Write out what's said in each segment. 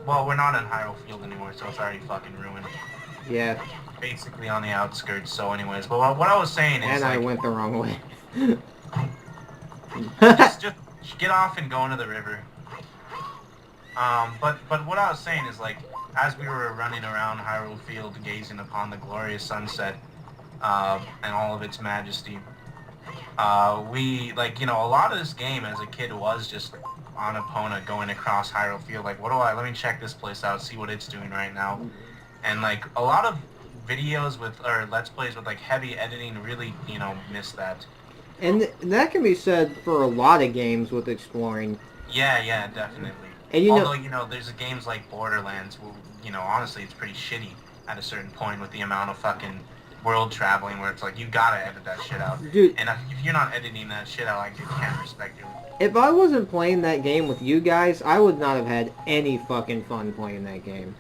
Well, we're not in Hyrule Field anymore, so it's already fucking ruined. Yeah. Basically on the outskirts, so anyways. But what I was saying is, And I like, went the wrong way. just get off and go into the river. But what I was saying is, like, as we were running around Hyrule Field gazing upon the glorious sunset, and all of its majesty, we, like, a lot of this game as a kid was just on Epona going across Hyrule Field, like, let me check this place out, see what it's doing right now. And, like, a lot of videos or Let's Plays with, like, heavy editing really, miss that. And that can be said for a lot of games with exploring. Yeah, definitely. And Although, there's games like Borderlands where, honestly, it's pretty shitty at a certain point with the amount of fucking world traveling where it's like, you gotta edit that shit out. dude, And if you're not editing that shit out, like, you can't respect you. if I wasn't playing that game with you guys, I would not have had any fucking fun playing that game.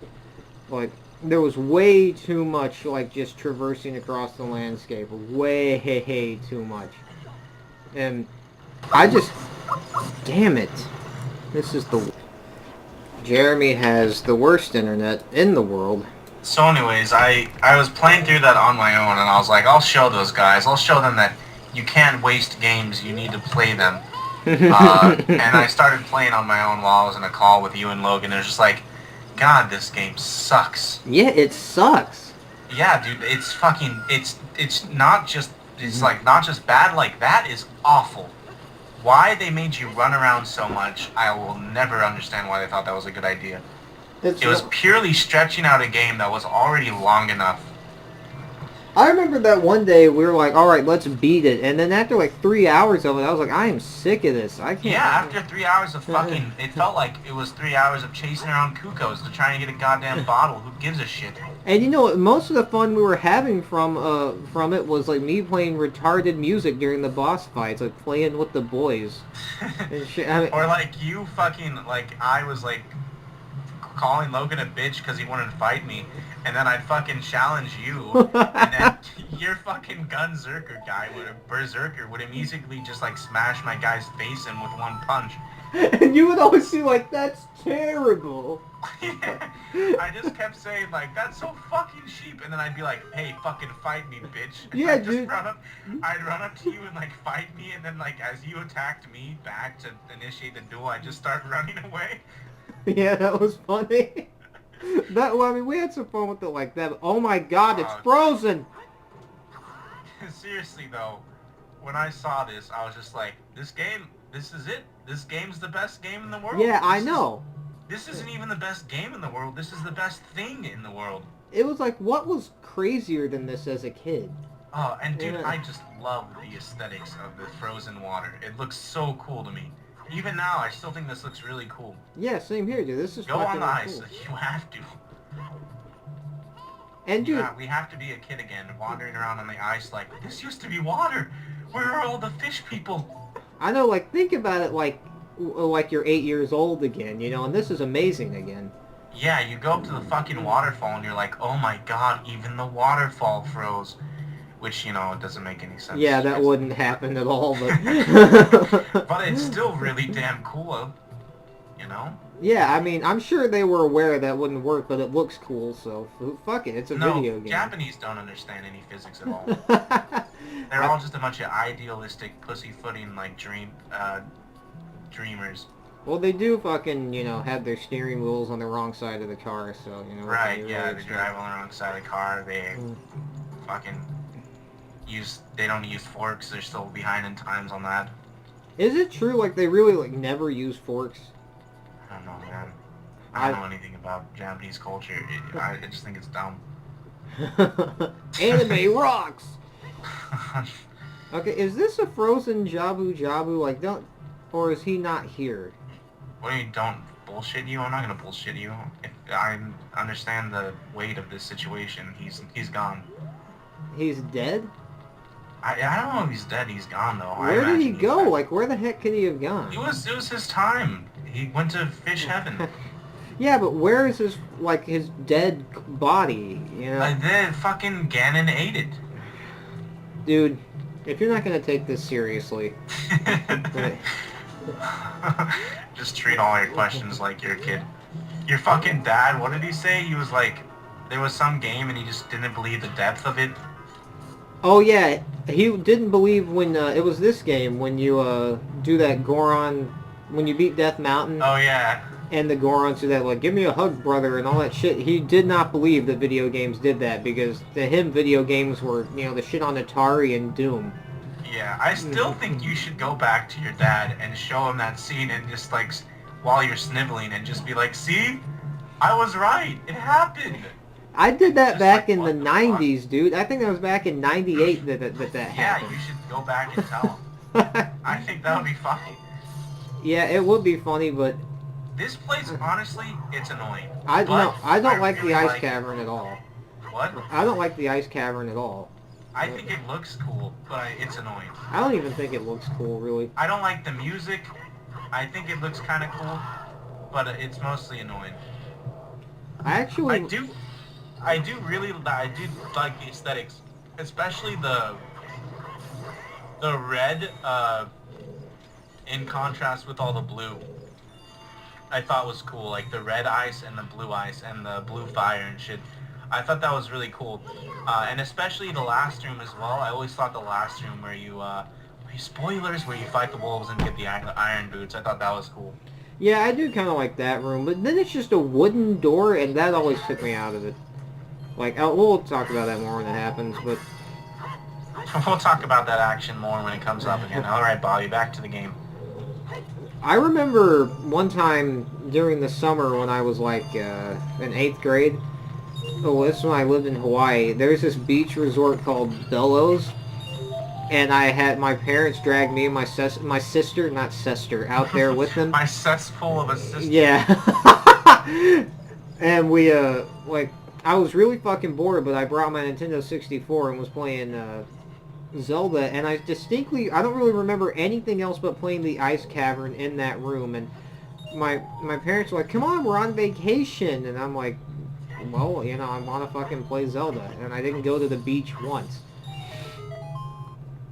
Like, there was way too much, like, just traversing across the landscape. Way too much. And I just... Damn it. This is the... Jeremy has the worst internet in the world. So anyways, I was playing through that on my own, and I was like, I'll show those guys. I'll show them that you can't waste games. You need to play them. And I started playing on my own while I was in a call with you and Logan. It was just like, God, this game sucks. Yeah, it sucks. Yeah, dude, it's fucking... It's not just... It's, like, not just bad, like, that is awful. Why they made you run around so much, I will never understand why they thought that was a good idea. It was purely stretching out a game that was already long enough. I remember that one day we were like, alright, let's beat it. And then after like 3 hours of it, I was like, I am sick of this. I can't... Yeah, after 3 hours of fucking... It felt like it was 3 hours of chasing around Kukos to try and get a goddamn bottle. Who gives a shit? And you know, most of the fun we were having from it was like me playing retarded music during the boss fights, like playing with the boys. And shit. I mean, or like you fucking... Like, I was like... calling Logan a bitch because he wanted to fight me, and then I'd fucking challenge you, and then your fucking Gunzerker guy, Berserker, would immediately just like smash my guy's face in with one punch. And you would always be like, that's terrible. I just kept saying like, that's so fucking cheap, and then I'd be like, hey, fucking fight me, bitch. Yeah, I'd dude. I'd run up to you and like fight me, and then like as you attacked me back to initiate the duel, I'd just start running away. Yeah, that was funny. I mean, we had some fun with it like that. But, oh my god, it's frozen! Seriously though, when I saw this, I was just like, this is it. This game's the best game in the world. Yeah, I know. This isn't even the best game in the world. This is the best thing in the world. It was like, what was crazier than this as a kid? Oh, and dude, I just love the aesthetics of the frozen water. It looks so cool to me. Even now, I still think this looks really cool. Yeah, same here, dude. This is Go on the ice. Cool. You have to. And dude, we have to be a kid again, wandering around on the ice like, this used to be water. Where are all the fish people? I know, like, think about it like you're 8 years old again, you know, and this is amazing again. Yeah, you go up to the fucking waterfall and you're like, oh my god, even the waterfall froze. Which, it doesn't make any sense. Yeah, that wouldn't happen at all, but... But it's still really damn cool, you know? Yeah, I mean, I'm sure they were aware that wouldn't work, but it looks cool, so fuck it, it's a video game. Japanese don't understand any physics at all. They're all just a bunch of idealistic, pussyfooting, like, dreamers. Well, they do fucking, have their steering wheels on the wrong side of the car, so, Right, yeah, they drive on the wrong side of the car, they fucking... they don't use forks, they're still behind in times on that. Is it true, like, they really, like, never use forks? I don't know, man. I don't know anything about Japanese culture. I just think it's dumb. Anime rocks! Okay, is this a frozen Jabu Jabu? Like, or is he not here? What, you don't bullshit you? I'm not gonna bullshit you. If I understand the weight of this situation, he's gone. He's dead? I don't know if he's dead. He's gone though. Where did he go? Like, where the heck could he have gone? It was his time. He went to fish heaven. Yeah, but where is his dead body? The fucking Ganon ate it. Dude, if you're not gonna take this seriously, just treat all your questions like you're a kid. Your fucking dad, what did he say? He was like, there was some game and he just didn't believe the depth of it. Oh yeah, he didn't believe when it was this game when you do that Goron when you beat Death Mountain Oh yeah. and the Gorons do that like give me a hug brother and all that shit. He did not believe that video games did that because to him video games were the shit on Atari and Doom. Yeah, I still think you should go back to your dad and show him that scene and just like while you're sniveling and just be like, see, I was right. It happened. I did that Just back like, in the what the fuck? 90s, dude. I think that was back in 98 that Yeah, happened. you should go back and tell him. I think that would be funny. Yeah, it would be funny, but This place, honestly, it's annoying. I don't like really the ice like it. cavern at all. What? I don't like the ice cavern at all. I think it looks cool, but it's annoying. I don't even think it looks cool, really. I don't like the music. I think it looks kind of cool, but it's mostly annoying. I actually... I do like the aesthetics, especially the red in contrast with all the blue. I thought was cool, like the red ice and the blue ice and the blue fire and shit. I thought that was really cool, and especially the last room as well. I always thought the last room where you spoilers, where you fight the wolves and get the iron boots. I thought that was cool. Yeah, I do kind of like that room, but then it's just a wooden door, and that always took me out of it. Like, we'll talk about that more when it happens, but... We'll talk about that action more when it comes up again. Alright, Bobby, back to the game. I remember one time during the summer when I was, like, in 8th grade. Oh, this is when I lived in Hawaii. There's this beach resort called Bellows. And I had my parents drag me and my sister, not sister, out there with them. My cesspool of a sister. Yeah. And we, like... I was really fucking bored, but I brought my Nintendo 64 and was playing Zelda, and I don't really remember anything else but playing the ice cavern in that room, and my parents were like, come on, we're on vacation, and I'm like, well, I want to fucking play Zelda, and I didn't go to the beach once.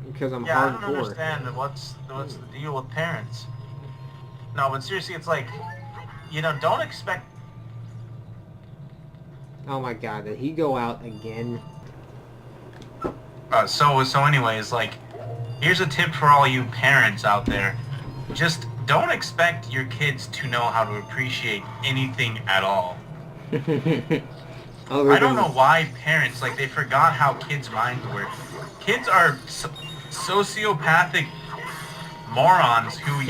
Because I'm Yeah, I don't hardcore. understand what's the deal with parents. No, but seriously, it's like, don't expect... Oh my god, did he go out again? So anyways, like, here's a tip for all you parents out there. Just don't expect your kids to know how to appreciate anything at all. I don't know why parents, like, they forgot how kids' minds work. Kids are sociopathic morons who,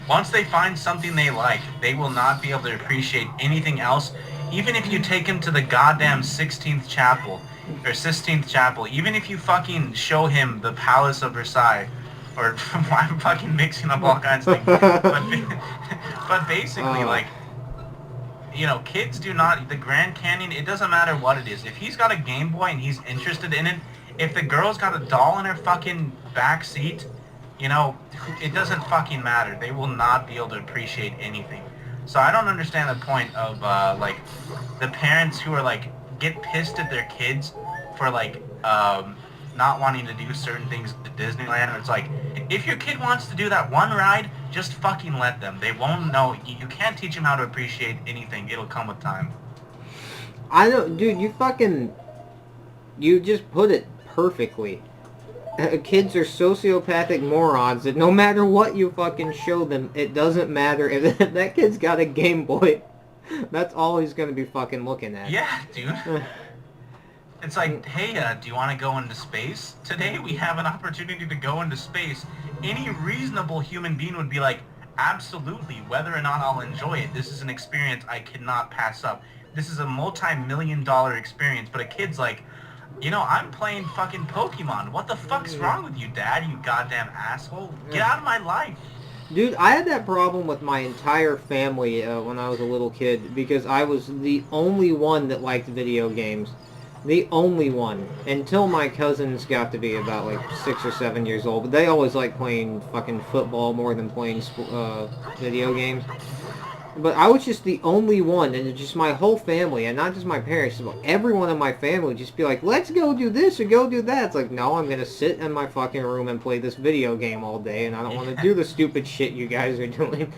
once they find something they like, they will not be able to appreciate anything else. Even if you take him to the goddamn 16th chapel, or Sistine Chapel, even if you fucking show him the Palace of Versailles, or I'm fucking mixing up all kinds of things, but basically, like, kids do not, the Grand Canyon, it doesn't matter what it is. If he's got a Game Boy and he's interested in it, if the girl's got a doll in her fucking back seat, it doesn't fucking matter. They will not be able to appreciate anything. So I don't understand the point of, like, the parents who are, like, get pissed at their kids for, like, not wanting to do certain things at Disneyland. It's like, if your kid wants to do that one ride, just fucking let them. They won't know. You can't teach them how to appreciate anything. It'll come with time. I don't, dude, you just put it perfectly. Kids are sociopathic morons that no matter what you fucking show them, it doesn't matter if that kid's got a Game Boy. That's all he's gonna be fucking looking at. Yeah, dude. It's like, hey, do you want to go into space? Today we have an opportunity to go into space. Any reasonable human being would be like, absolutely, whether or not I'll enjoy it. This is an experience I cannot pass up. This is a multi-million-dollar experience, but a kid's like, I'm playing fucking Pokemon. What the fuck's wrong with you, Dad, you goddamn asshole? Get out of my life. Dude, I had that problem with my entire family when I was a little kid because I was the only one that liked video games. The only one. Until my cousins got to be about, like, 6 or 7 years old. But they always liked playing fucking football more than playing video games. But I was just the only one, and just my whole family, and not just my parents, but everyone in my family would just be like, let's go do this or go do that. It's like, no, I'm going to sit in my fucking room and play this video game all day, and I don't want to do the stupid shit you guys are doing.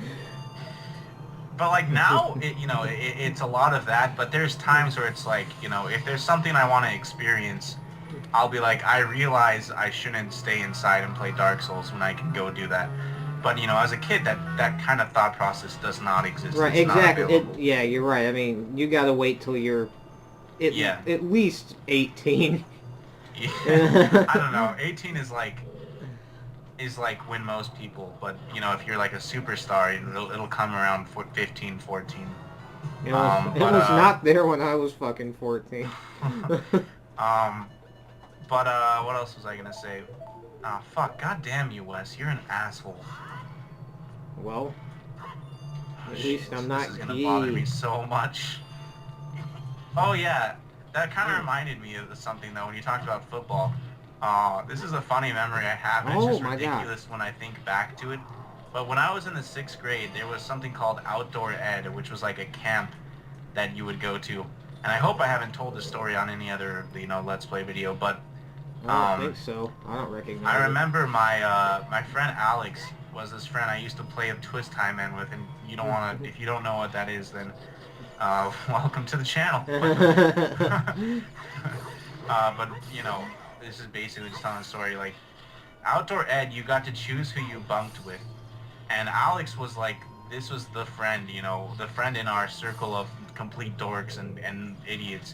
But like now, it's a lot of that. But there's times where it's like, if there's something I want to experience, I'll be like, I realize I shouldn't stay inside and play Dark Souls when I can go do that. But as a kid, that kind of thought process does not exist. Right, It's not exactly. available. Yeah, you're right. I mean, you gotta wait till you're Yeah. at least 18. Yeah. I don't know. 18 is like when most people, but if you're like a superstar, it'll come around 15, 14. It was, it But was not there when I was fucking 14. um, but what else was I gonna say? Ah, fuck, goddamn you, Wes, you're an asshole. Well, Oh, at shit, least I'm this not is gonna bother me gay. so much. Oh yeah, that kind of reminded me of something though when you talked about football. This is a funny memory I have, and it's Oh just my god. ridiculous when I think back to it. But when I was in the 6th grade, there was something called outdoor ed, which was like a camp that you would go to. And I hope I haven't told this story on any other, Let's Play video, but I don't think so. I don't recognize I it. remember my friend Alex was this friend I used to play a Twist Time Man with, and you don't want to, if you don't know what that is, then welcome to the channel. But this is basically just telling a story. Like outdoor ed, you got to choose who you bunked with, and Alex was like, this was the friend, the friend in our circle of complete dorks and idiots.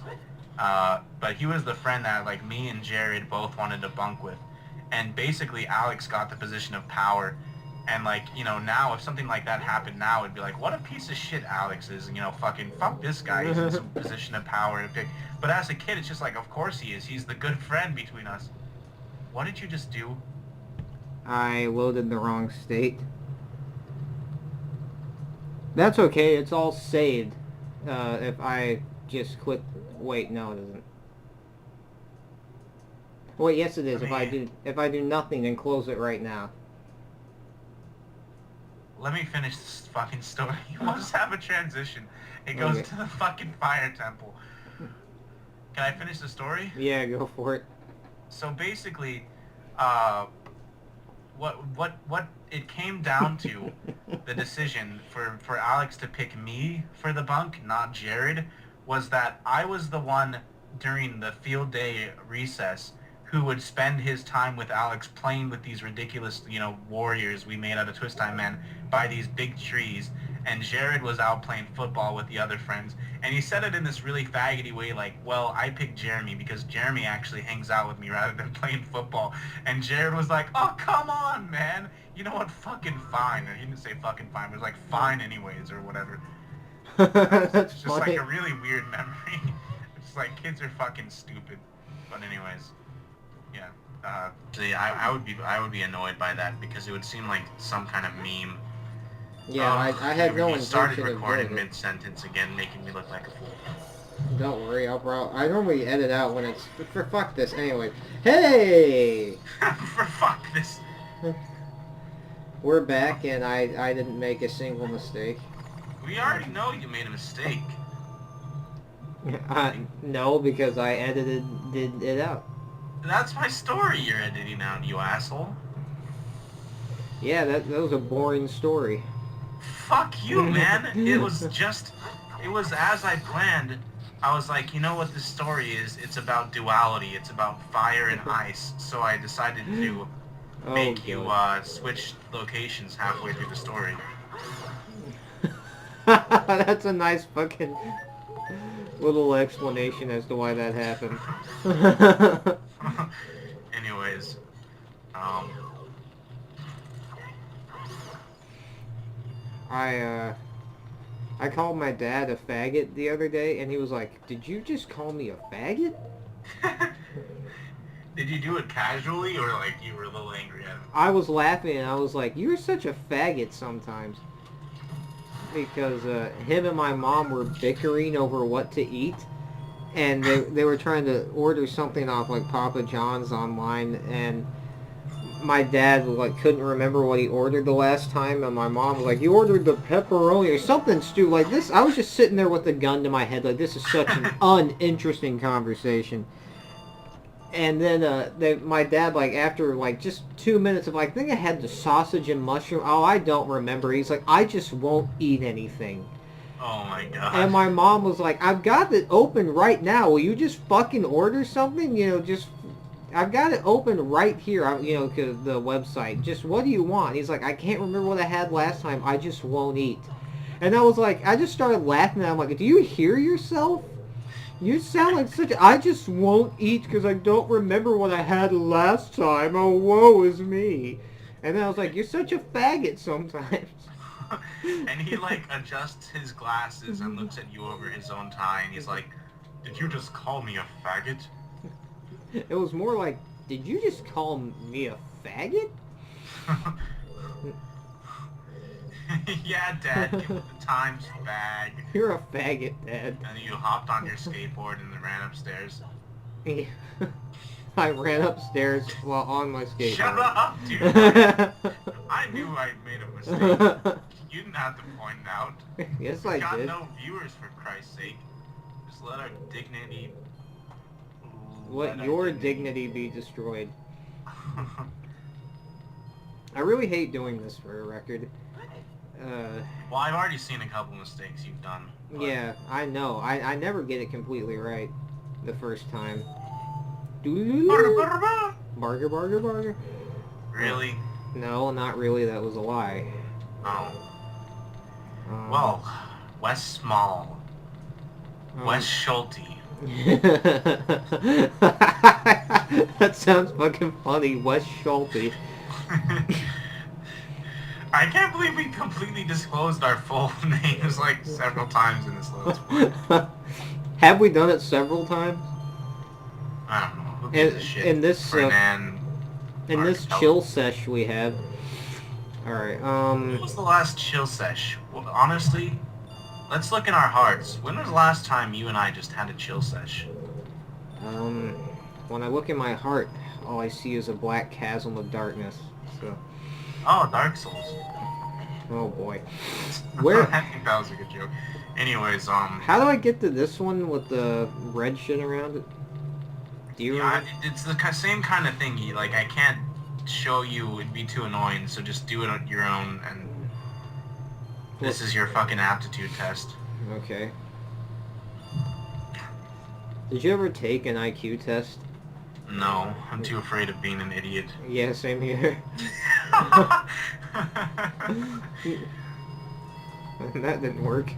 But he was the friend that like me and Jared both wanted to bunk with, and basically Alex got the position of power. And like, now if something like that happened now, it'd be like, what a piece of shit Alex is, fucking fuck this guy, he's in some position of power to pick. But as a kid, it's just like, of course he is. He's the good friend between us. What did you just do? I loaded the wrong state. That's okay. It's all saved. If I just click... Wait, no, it isn't. Wait, yes it is. If I do nothing and close it right now. Let me finish this fucking story. We'll just have a transition. It goes Okay. to the fucking fire temple. Can I finish the story? Yeah, go for it. So basically, what it came down to, the decision for Alex to pick me for the bunk, not Jared, was that I was the one during the field day recess who would spend his time with Alex playing with these ridiculous, warriors we made out of Twist Time Man by these big trees, and Jared was out playing football with the other friends. And he said it in this really faggoty way, like, well, I picked Jeremy because Jeremy actually hangs out with me rather than playing football. And Jared was like, oh, come on, man. You know what? Fucking fine. Or he didn't say fucking fine, but it was like, fine anyways, or whatever. That's It's just funny. like a really weird memory. It's like, kids are fucking stupid. But anyways, yeah. See, I would be annoyed by that because it would seem like some kind of meme. Yeah, I had no You started intention of recording doing it. mid-sentence again, making me look like a fool. Don't worry, I normally edit out when it's... For fuck this, anyway. Hey! For fuck this. We're back, and I didn't make a single mistake. We already know you made a mistake. No, because I did it out. That's my story you're editing out, you asshole. Yeah, that was a boring story. Fuck you, man. It was as I planned. I was like, you know what this story is? It's about duality. It's about fire and ice. So I decided to make you switch locations halfway through the story. That's a nice fucking little explanation as to why that happened. Anyways, I called my dad a faggot the other day, and he was like, "Did you just call me a faggot?" did you do it casually or like you were a little angry at him? I was laughing, and I was like, "You're such a faggot sometimes." Because him and my mom were bickering over what to eat, and they were trying to order something off like Papa John's online, and my dad like couldn't remember what he ordered the last time, and my mom was like, "You ordered the pepperoni or something, Stu." Like this, I was just sitting there with a gun to my head, like this is such an uninteresting conversation. And then my dad, like after like just 2 minutes of like, I think I had the sausage and mushroom. Oh, I don't remember. He's like, "I just won't eat anything." Oh my god. And my mom was like, I've got it open right now. Will you just fucking order something? Just... I've got it open right here, cause the website. Just, what do you want? He's like, I can't remember what I had last time. I just won't eat. And I was like, I just started laughing. And I'm like, do you hear yourself? You sound like such a... I just won't eat because I don't remember what I had last time. Oh, woe is me. And then I was like, you're such a faggot sometimes. And he, like, adjusts his glasses and looks at you over his own tie, and he's like, did you just call me a faggot? It was more like, did you just call me a faggot? Yeah, Dad, give it the Times bag. You're a faggot, Dad. And you hopped on your skateboard and then ran upstairs. I ran upstairs while on my skateboard. Shut up, dude! I knew I made a mistake. You didn't have to point it out. Yes, We I got did. no viewers, for Christ's sake. Just let our dignity... Let your dignity be destroyed. I really hate doing this for a record. Well, I've already seen a couple mistakes you've done. But... Yeah, I know. I never get it completely right the first time. Barger, barger, barger. Really? No, not really. That was a lie. Oh. Well, Wes Small. Wes Schulte. That sounds fucking funny. Wes Schulte. I can't believe we completely disclosed our full names like several times in this Let's Play. Have we done it several times? I don't know. Who gives a shit? In this Fernan, in this chill sesh we have. All right. When was the last chill sesh? Well, honestly, let's look in our hearts. When was the last time you and I just had a chill sesh? When I look in my heart, all I see is a black chasm of darkness. So. Oh, Dark Souls. Oh boy. Where? I think that was a good joke. Anyways, How do I get to this one with the red shit around it? Do you remember? It's the same kind of thingy. Like, I can't show you, it'd be too annoying, so just do it on your own, and this is your fucking aptitude test. Okay. Did you ever take an IQ test? No, I'm too afraid of being an idiot. Yeah, same here. That didn't work.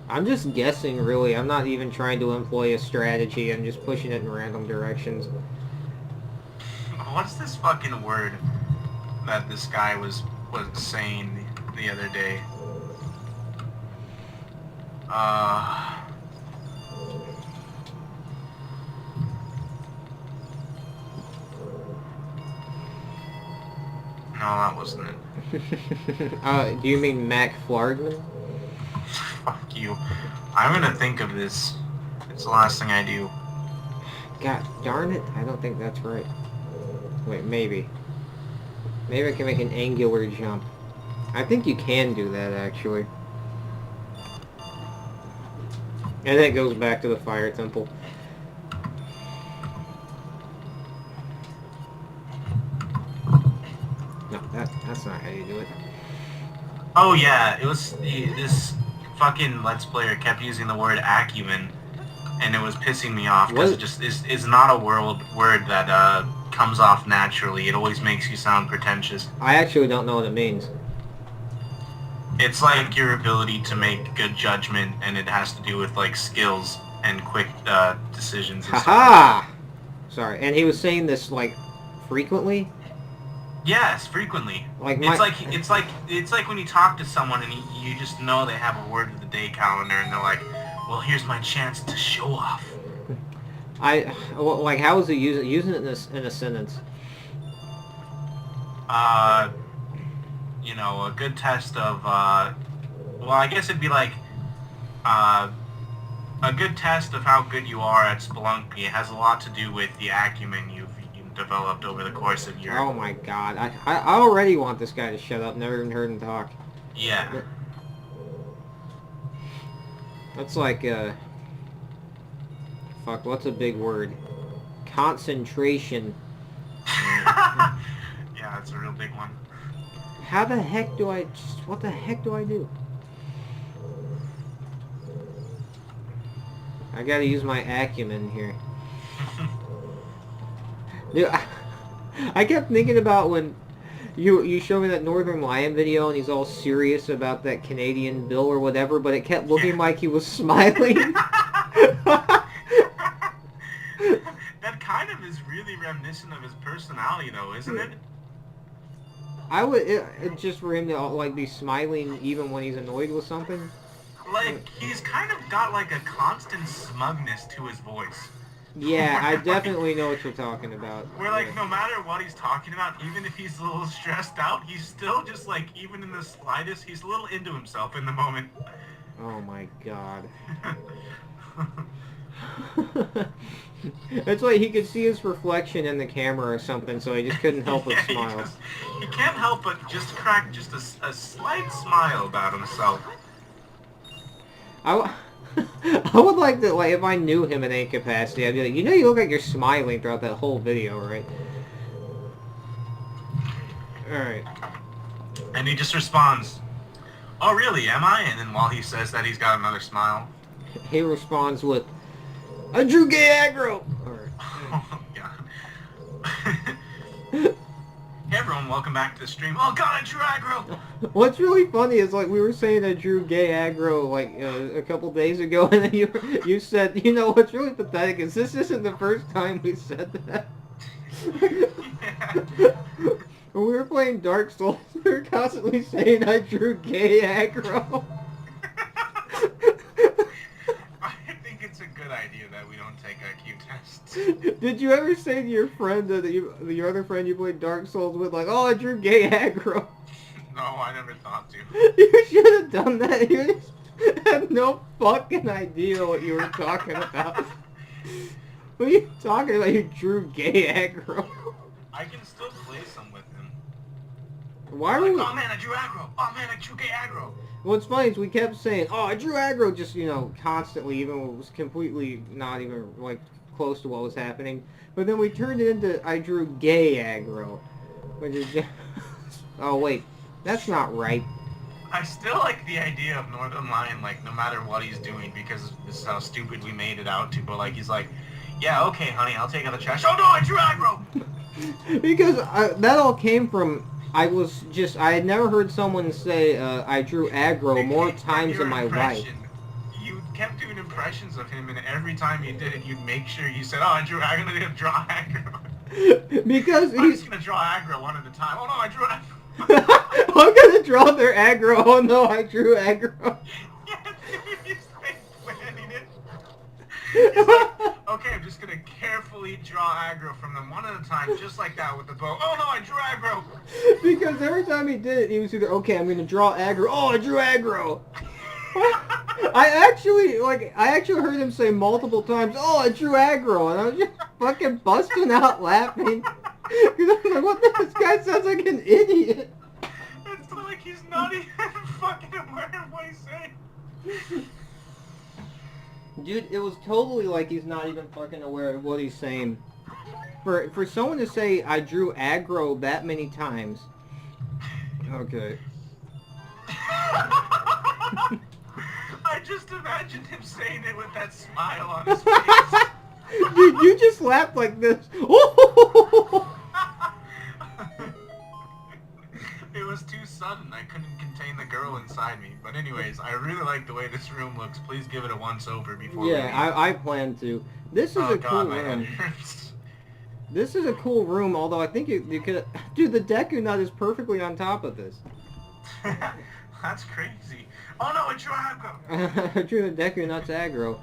I'm just guessing, really. I'm not even trying to employ a strategy. I'm just pushing it in random directions. What's this fucking word that this guy was saying the other day? No, that wasn't it. Do you mean Mac Flargman? Fuck you. I'm gonna think of this. It's the last thing I do. God darn it. I don't think that's right. Wait, maybe. Maybe I can make an angular jump. I think you can do that, actually. And then it goes back to the fire temple. No, that's not how you do it. Oh yeah, it was this fucking Let's Player kept using the word acumen, and it was pissing me off because it just is not a word that comes off naturally. It always makes you sound pretentious. I actually don't know what it means. It's like your ability to make good judgment, and it has to do with like skills and quick decisions. And Haha! Sorry, and he was saying this like frequently. Yes, frequently. Like it's like when you talk to someone and you just know they have a word of the day calendar, and they're like, "Well, here's my chance to show off." Like how is he using it in a sentence? You know, a good test of, well, I guess it'd be like, a good test of how good you are at Spelunky. It has a lot to do with the acumen you've developed over the course of your... Oh my god, I already want this guy to shut up, never even heard him talk. Yeah. That's like, fuck, what's a big word? Concentration. That's a real big one. How the heck do I... What the heck do I do? I gotta use my acumen here. Dude, I kept thinking about when you showed me that Northern Lion video and he's all serious about that Canadian bill or whatever, but it kept looking like he was smiling. That kind of is really reminiscent of his personality, though, isn't it? It's just for him to like be smiling even when he's annoyed with something. Like, he's kind of got like a constant smugness to his voice. Yeah, I definitely know what you're talking about. Where, like, no matter what he's talking about, even if he's a little stressed out, he's still just, like, even in the slightest, he's a little into himself in the moment. Oh my god. That's why he could see his reflection in the camera or something, so he just couldn't help but smile. He can't help but just crack just a slight smile about himself. I would like to, like, if I knew him in any capacity, I'd be like, you know you look like you're smiling throughout that whole video, right? Alright. And he just responds, "Oh really, am I?" And then while he says that, he's got another smile. He responds with, "I drew gay aggro!" Alright. Oh god. Hey everyone, welcome back to the stream. Oh god, I drew aggro! What's really funny is, like, we were saying I drew gay aggro, like, a couple days ago, and then you said, you know, what's really pathetic is this isn't the first time we said that. Yeah. When we were playing Dark Souls, we were constantly saying I drew gay aggro. I think it's a good idea that we don't take IQ tests. Did you ever say to your friend, your other friend you played Dark Souls with, like, oh, I drew gay aggro? No, I never thought to. You should have done that. You just had no fucking idea what you were talking about. What are you talking about? You drew gay aggro. I can still play some with him. Why are Like, we... oh man, I drew aggro! Oh man, I drew gay aggro! What's funny is we kept saying, oh, I drew aggro, just, you know, constantly, even when it was completely not even, like, close to what was happening. But then we turned it into, I drew gay aggro. Which is just... Oh, wait. That's not right. I still like the idea of Northern Lion, like, no matter what he's doing, because this is how stupid we made it out to, but, like, he's like, yeah, okay, honey, I'll take out the trash. Oh no, I drew aggro! Because that all came from... I had never heard someone say, I drew aggro more times in my life. You kept doing impressions of him, and every time you did it, you'd make sure you said, oh, I'm gonna draw aggro. Because I'm just gonna draw aggro one at a time. Oh no, I drew aggro. I'm gonna draw their aggro. Oh no, I drew aggro. Yeah, dude, he's like planning it. He's like, okay, I'm just gonna carefully draw aggro from them one at a time, just like that with the bow. Oh no, I drew aggro! Because every time he did it, he was either, okay, I'm gonna draw aggro. Oh, I drew aggro! I actually heard him say multiple times, oh, I drew aggro, and I was just fucking busting out laughing. Because I was like, what the, this guy sounds like an idiot. It's like he's not even fucking aware of what he's saying. Dude, it was totally like he's not even fucking aware of what he's saying. For someone to say, I drew aggro that many times. Okay. I just imagined him saying it with that smile on his face. Dude, you just laughed like this. It was too sudden. I couldn't contain the girl inside me. But anyways, I really like the way this room looks. Please give it a once over before we leave. I plan to. This is a cool room. This is a cool room, although I think you could... Dude, the Deku Nut is perfectly on top of this. That's crazy. Oh no, I drew aggro! I drew the Deku Nut's aggro.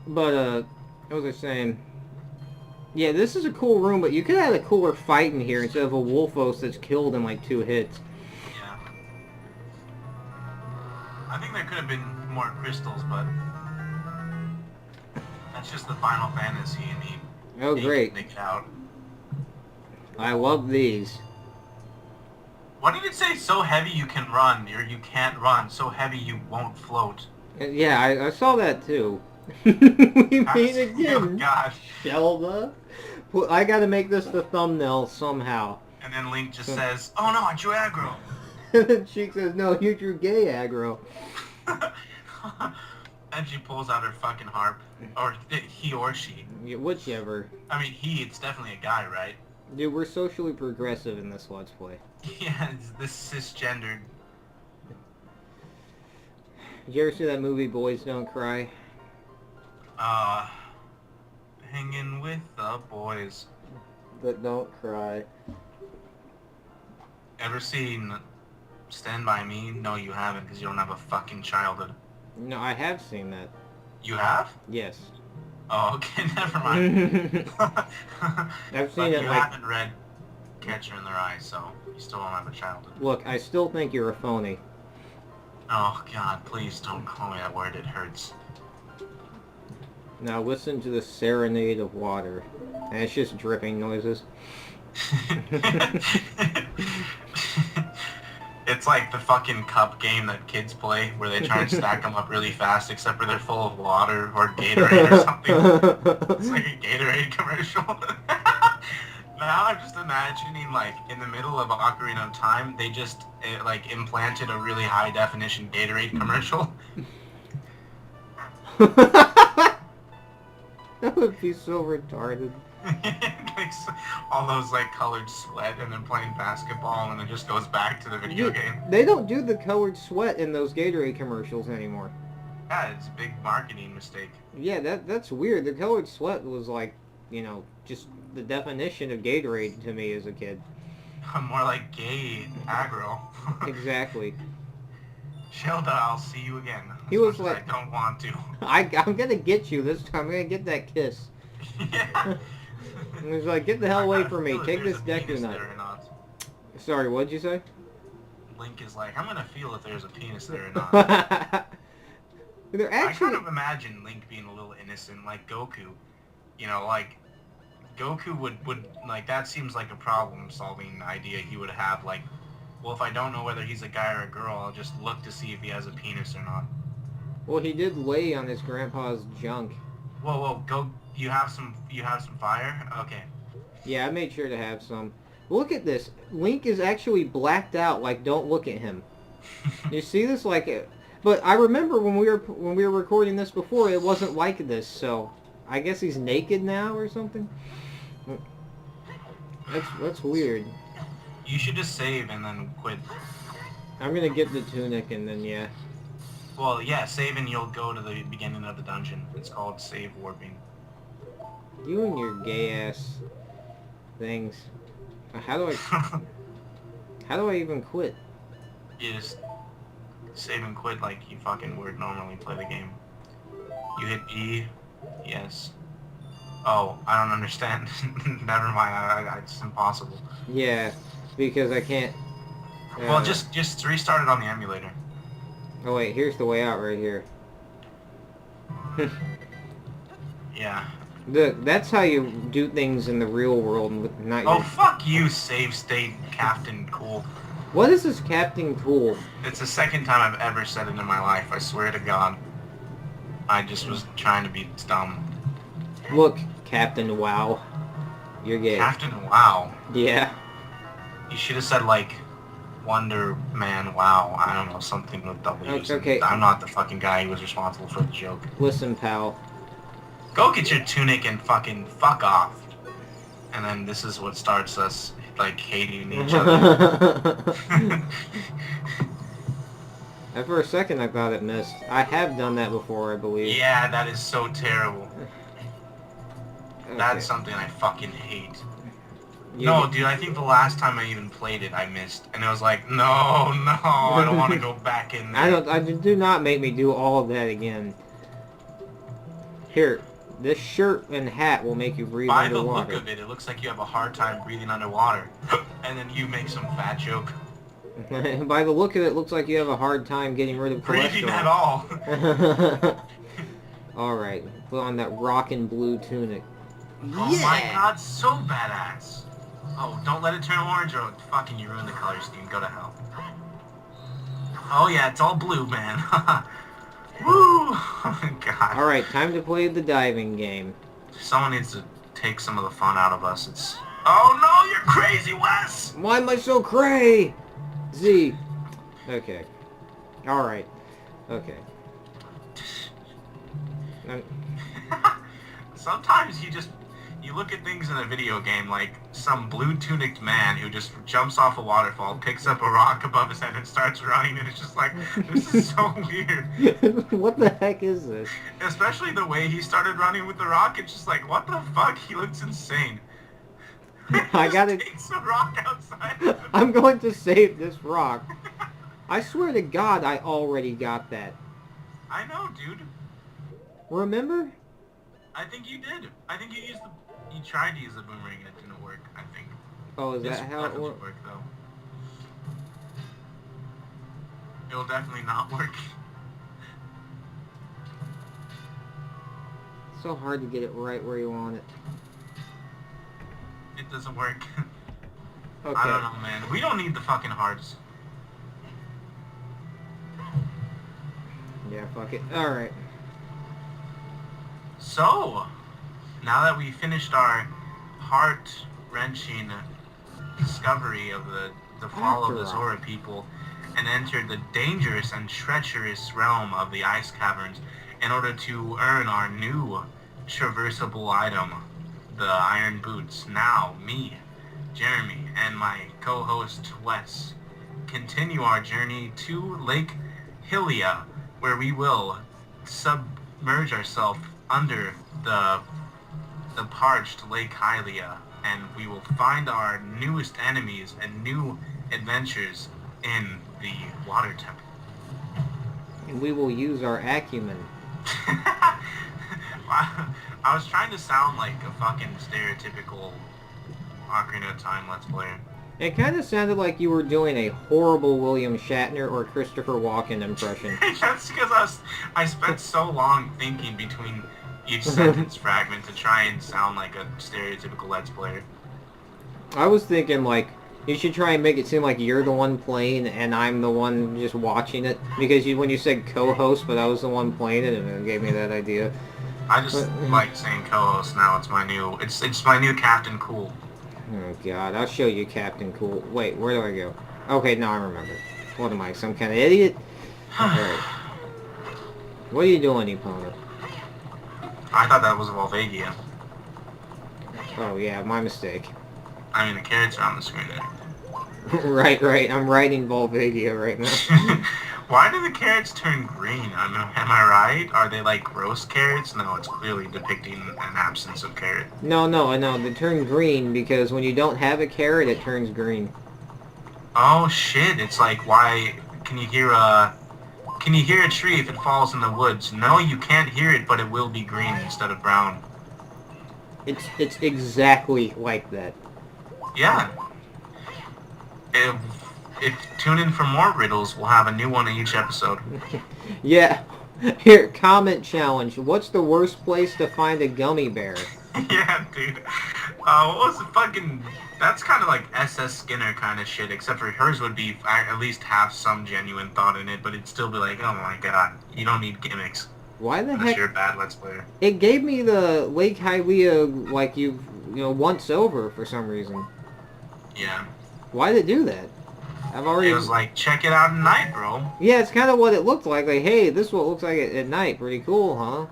But, what was I saying? Yeah, this is a cool room, but you could have had a cooler fight in here instead of a Wolfos that's killed in like 2 hits. Yeah. I think there could have been more crystals, but that's just the Final Fantasy and he... Oh, great. Make it out. I love these. What did it say? So heavy you can run, or you can't run. So heavy you won't float. Yeah, I saw that too. We meet again. Oh gosh. Shelda. Well, I gotta make this the thumbnail somehow. And then Link just says, "Oh no, I drew aggro." And then Sheik says, "No, you drew gay aggro." And she pulls out her fucking harp, or he or she. Yeah, whichever. I mean, he. It's definitely a guy, right? Dude, we're socially progressive in this Let's Play. Yeah, it's this cisgendered. Did you ever see that movie Boys Don't Cry? Hanging with the boys. But don't cry. Ever seen Stand By Me? No, you haven't, because you don't have a fucking childhood. No, I have seen that. You have? Yes. Oh, okay, never mind. I've seen but it you like... haven't read Catcher in Their Eyes, so you still don't have a childhood. Look, I still think you're a phony. Oh, God, please don't call me that word. It hurts. Now listen to the serenade of water. And it's just dripping noises. It's like the fucking cup game that kids play, where they try and stack them up really fast, except for they're full of water or Gatorade or something. It's like a Gatorade commercial. Now I'm just imagining, like, in the middle of Ocarina of Time, they just, like, implanted a really high-definition Gatorade commercial. That would be so retarded. Like, all those, like, colored sweat and then playing basketball, and it just goes back to the video game. They don't do the colored sweat in those Gatorade commercials anymore. Yeah, it's a big marketing mistake. Yeah, that's weird. The colored sweat was like, you know, just the definition of Gatorade to me as a kid. More like gay aggro. Exactly. Shelda, I'll see you again. He was like, I don't want to. I'm gonna get you this time. I'm gonna get that kiss. Yeah. And he's like, get the hell away from me. Feel if Take there's this a Deku penis Nut. there or not. Sorry, what'd you say? Link is like, I'm gonna feel if there's a penis there or not. They're I actually... kind of imagine Link being a little innocent, like Goku. You know, like, Goku would like, that seems like a problem-solving idea he would have, like, well, if I don't know whether he's a guy or a girl, I'll just look to see if he has a penis or not. Well, he did lay on his grandpa's junk. Whoa, go, you have some fire? Okay. Yeah, I made sure to have some. Look at this. Link is actually blacked out, like, don't look at him. You see this? Like, but I remember when we were recording this before, it wasn't like this, so I guess he's naked now or something? That's weird. You should just save and then quit. I'm gonna get the tunic and then, yeah. Well, yeah, save and you'll go to the beginning of the dungeon. It's called save warping. You and your gay-ass things. How do I even quit? You just save and quit like you fucking would normally play the game. You hit E, yes. Oh, I don't understand. Never mind, it's impossible. Yeah, because I can't... Well, just restart it on the emulator. Oh wait, here's the way out right here. Yeah. That's how you do things in the real world, not Oh, your... fuck you, save state Captain Cool. What is this Captain Cool? It's the second time I've ever said it in my life, I swear to God. I just was trying to be dumb. Look, Captain Wow. You're gay. Captain Wow. Yeah. You should have said, like, Wonder Man Wow. I don't know, something with W's. Okay. I'm not the fucking guy who was responsible for the joke. Listen, pal. Go get your tunic and fucking fuck off. And then this is what starts us, like, hating each other. And for a second I thought it missed. I have done that before, I believe. Yeah, that is so terrible. Okay. That's something I fucking hate. You- No, dude, I think the last time I even played it, I missed. And it was like, no, I don't want to go back in there. do not make me do all of that again. Here, this shirt and hat will make you breathe By the underwater. look of it, it looks like you have a hard time breathing underwater. And then you make some fat joke. By the look of it, looks like you have a hard time getting rid of Breathing at cholesterol. all. Alright, put on that rockin' blue tunic. Oh my god, so badass. Oh, don't let it turn orange or fucking you ruin the color scheme. Go to hell. Oh yeah, it's all blue, man. Woo! God. Alright, time to play the diving game. Someone needs to take some of the fun out of us. Oh no, you're crazy, Wes! Why am I so cray? Z. Okay. Alright. Okay. Sometimes you look at things in a video game like some blue-tunicked man who just jumps off a waterfall, picks up a rock above his head and starts running, and it's just like, this is so weird. What the heck is this? Especially the way he started running with the rock, it's just like, what the fuck? He looks insane. I gotta... Takes a rock outside. I'm going to save this rock. I swear to God I already got that. I know, dude. Remember? I think you did. I think you tried to use the boomerang and it didn't work, I think. Oh, is that how it works? works? Though. It'll definitely not work. It's so hard to get it right where you want it. It doesn't work. Okay. I don't know, man. We don't need the fucking hearts. Yeah, fuck it. Alright. So, now that we finished our heart-wrenching discovery of the fall of the Zora people and entered the dangerous and treacherous realm of the ice caverns in order to earn our new traversable item, the iron boots, now me, Jeremy, and my co-host Wes continue our journey to Lake Hylia, where we will submerge ourselves under the parched Lake Hylia, and we will find our newest enemies and new adventures in the water temple. And we will use our acumen. I was trying to sound like a fucking stereotypical Ocarina of Time Let's Player. It kind of sounded like you were doing a horrible William Shatner or Christopher Walken impression. That's because I spent so long thinking between each sentence fragment to try and sound like a stereotypical Let's Player. I was thinking, like, you should try and make it seem like you're the one playing and I'm the one just watching it. Because when you said co-host, but I was the one playing it, and it gave me that idea. I just like saying co-host now. It's my new Captain Cool. Oh god, I'll show you Captain Cool. Wait, where do I go? Okay, now I remember. What am I, some kind of idiot? Alright. What are you doing, Epona? I thought that was Volvagia. Oh yeah, my mistake. I mean, the carrots are on the screen there. right, I'm writing Volvagia right now. Why do the carrots turn green? Am I right? Are they like gross carrots? No, it's clearly depicting an absence of carrot. No, they turn green because when you don't have a carrot, it turns green. Oh shit, it's like, why, can you hear a tree if it falls in the woods? No, you can't hear it, but it will be green instead of brown. It's exactly like that. Yeah. If tune in for more riddles, we'll have a new one in each episode. Yeah. Here, comment challenge. What's the worst place to find a gummy bear? Yeah, dude. What was the fucking... That's kind of like SS Skinner kind of shit, except for hers would be at least have some genuine thought in it, but it'd still be like, oh my god, you don't need gimmicks. Why the unless heck? You're a bad Let's Player. It gave me the Lake Hylia, like once over for some reason. Yeah. Why did it do that? I've already... It was like, check it out at night, bro. Yeah, it's kind of what it looked like. Like, hey, this is what it looks like at night. Pretty cool, huh?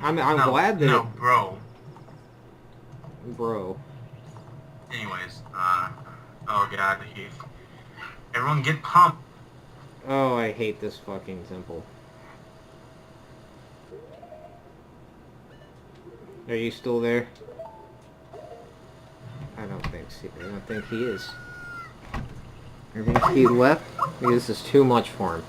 I'm glad that... No, bro. Bro. Anyways, oh god, everyone get pumped. Oh, I hate this fucking temple. Are you still there? I don't think he is. I think he left because this is too much for him.